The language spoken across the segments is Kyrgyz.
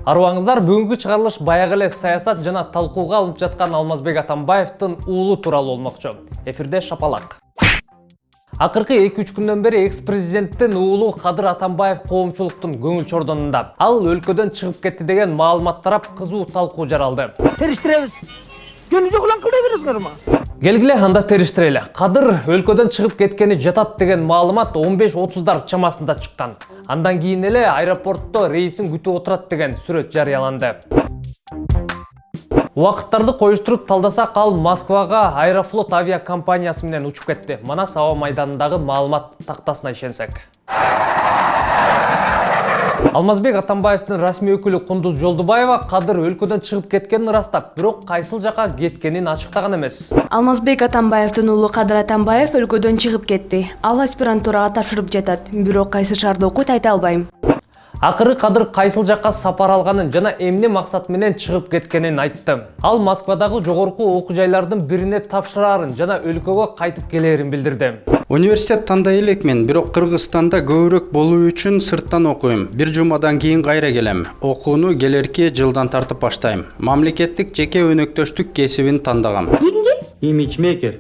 Арыбаңыздар, бүгүнкү чыгарылыш баягы эле саясат жана талкууга алынып жаткан Алмазбек Атамбаевдин уулу тууралуу болмокчу. Эфирде Шапалак. Акыркы 2-3 күндөн бери экс-президенттин уулу Кадыр Атамбаев коомчулуктун көңүл чордонунда. Ал өлкөдөн чыгып кетти деген маалымат тарап кызуу талкуу жаралды. Териштиребиз. Жөнүзө кулан кылдай бересиңерби? Келгиле анда териштирели. Кадыр өлкөдөн чыгып кеткени жатат деген маалымат 15:30 чамасында чыккан. Андан кийин эле аэропортто рейсин күтүп отурат деген сүрөт жарыяланды. Убакыттарды коюштуруп талдасак, ал Москвага Аэрофлот авиакомпаниясы менен учуп кетти. Манас аба майданындагы маалымат тактасына ишенсек. Алмазбек Атамбаевдин расмий өкүлү Кундуз Жолдубаева Кадыр өлкөдөн чыгып кеткенин ырастап, бирок кайсыл жака кеткенин ачыктаган эмес. Алмазбек Атамбаевдин уулу Кадыр Атамбаев өлкөдөн чыгып кетти. Ал аспирантурага тапшырып жатат, бирок кайсы шаарда окуйт айта албайм. Акыры Кадыр кайсыл жакка сапар алганын жана эмне максат менен чыгып кеткенин айтты. Ал Москвадагы жогорку окуу жайлардын бирине тапшырарын жана өлкөгө кайтып келерин билдирди. Университет тандай элекмен, бирок Кыргызстанда көбүрөөк болуу үчүн сырттан окуйм. Бир жумадан кийин кайра келем. Окууну келерки жылдан тартып баштайм. Мамлекеттик жеке өнөктөштүк кесибин тандагам. Имиджмейкер.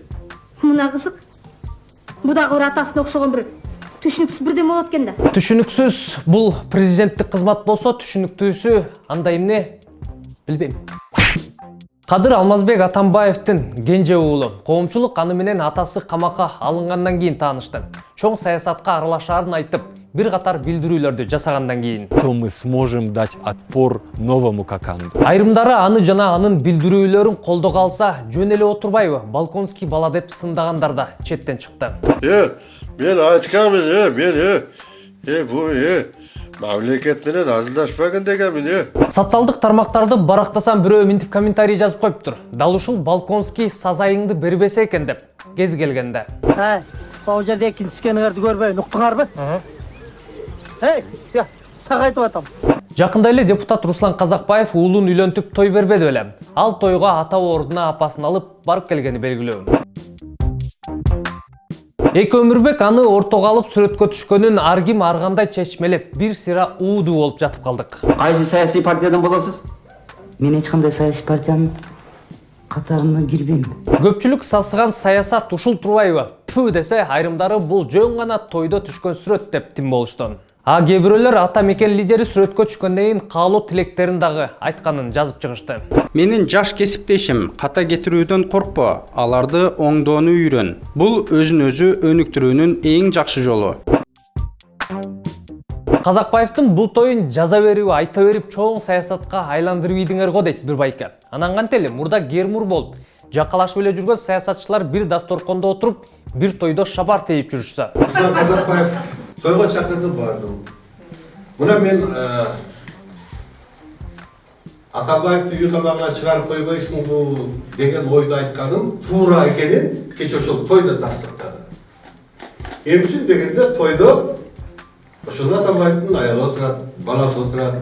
Мына кызык. Бу дагы бир атасына окшогон бир түшүнүксүз бирдеме болот экен да. Түшүнүксүз бул президенттик кызмат болсо, түшүнүктүүсү андай эмне билбейм. Кадыр Алмазбек Атамбаевдин кенже уулу. Коомчулук аны менен атасы камакка алынгандан кийин таанышты. Чоң саясатка аралашаарын айтып, бир катар билдирүүлөрдү жасагандан кийин, то мы сможем дать отпор новому Коканду. Айрымдары аны жана анын билдирүүлөрүн колдого алса, жөн эле отурбайбы? Балконский бала деп сындагандар да четтен чыкты. Мен айтканмын, бу мамлекет менен азылдашпаган дегенмин. Социалдык тармактарды барактасам бирөө минтип комментарий жазып коюптур. Дал ушул Балконский сазайыңды бербесе экен деп кез келгенде. Бау жерде экинчискениңерди көрбөйүн, уктуңарбы? Сага айтып атам. Жакында эле депутат Руслан Казакбаев уулун үйлөнтүп той бербеди беле. Ал тойго ата ордуна апасын алып барып келгени белгилүү. Эки Өмүрбек аны ортого алып сүрөткө түшкөнүн ар ким ар кандай чечмелеп, бир сыйра уудуу болуп жатып калдык. Кайсы саясий партиядан болосуз? Мен эч кандай саясий партиянын катарына кирбейм. Көпчүлүк сасыган саясат ушул турбайбы? Пүү десе, айрымдары бул жөн гана тойдо түшкөн сүрөт деп тим болушту. Кээ бирөөлөр ата мекен лидери сүрөткө түшкөндөн кийин каалоо тилектерин дагы айтканын жазып чыгышты. Менин жаш кесиптешим, ката кетирүүдөн коркпо, аларды оңдоону үйрөн. Бул өзүн өзү өнүктүрүүнүн эң жакшы жолу. Казакбаевдин бул тоюн жаза берип, айта берип чоң саясатка айландырып ийдиңер го дейт бир байка. Анан кантели мурда гермур болуп, жакалашып эле жүргөн саясатчылар бир дасторкондо отуруп, бир тойдо шабар тейип жүрүшсө. Казакбаев тойго чакырдым, бардым. Мына мен Атамбаевди үй камагына чыгарып койбойсуң бул деген ойду айтканым туура экенин кече ошол тойдо тастыктады. Эмне үчүн дегенде тойдо ошол Атамбаевдин аялы отурат, баласы отурат,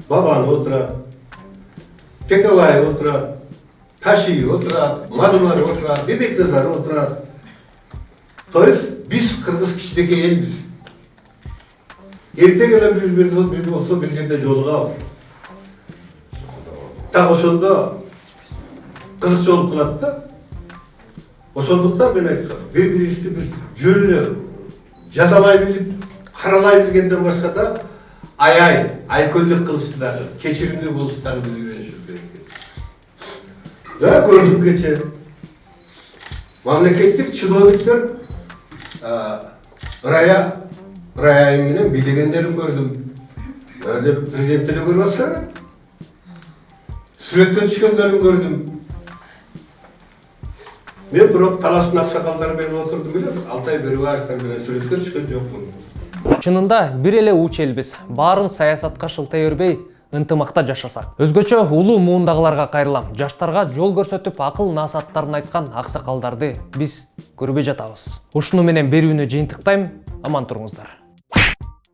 бабаны отурат, Текебай отурат, Таши отурат, Мадумар отурат, Бебекназар отурат. То есть биз кыргыз кичинекей элбиз. Эртең эле бир болсо бир жерде жолугабыз. Так ошондо кызыкчылык кылат да. Ошондуктан мен айткам, бири-бирибизди биз жөн эле жазалай билип, каралай билгенден башка да айкөлдүк кылыштагы, кечиримдүү болуштагы биз үйрөнүшүбүз керек экен. Көрдүм кече. Мамлекеттик чиновниктер Рая менен билдиргендерин көрдүм. Өрдө президентти да көрүп атсаңар. Сүрөткө түшкөндөрүн көрдүм. Мен бирок талаштын аксакалдары менен отурдум эле, Алтай Бөрүбаевтар менен сүрөткө түшкөн жокмун. Чынында бир эле уч элбиз. Баарын саясатка шылтай бербей, ынтымакта жашасак. Өзгөчө улуу муундагыларга кайрылам. Жаштарга жол көрсөтүп, акыл насааттарын айткан аксакалдарды биз көрбөй жатабыз. Ушуну менен берүүнү жыйынтыктайм. Аман туруңуздар.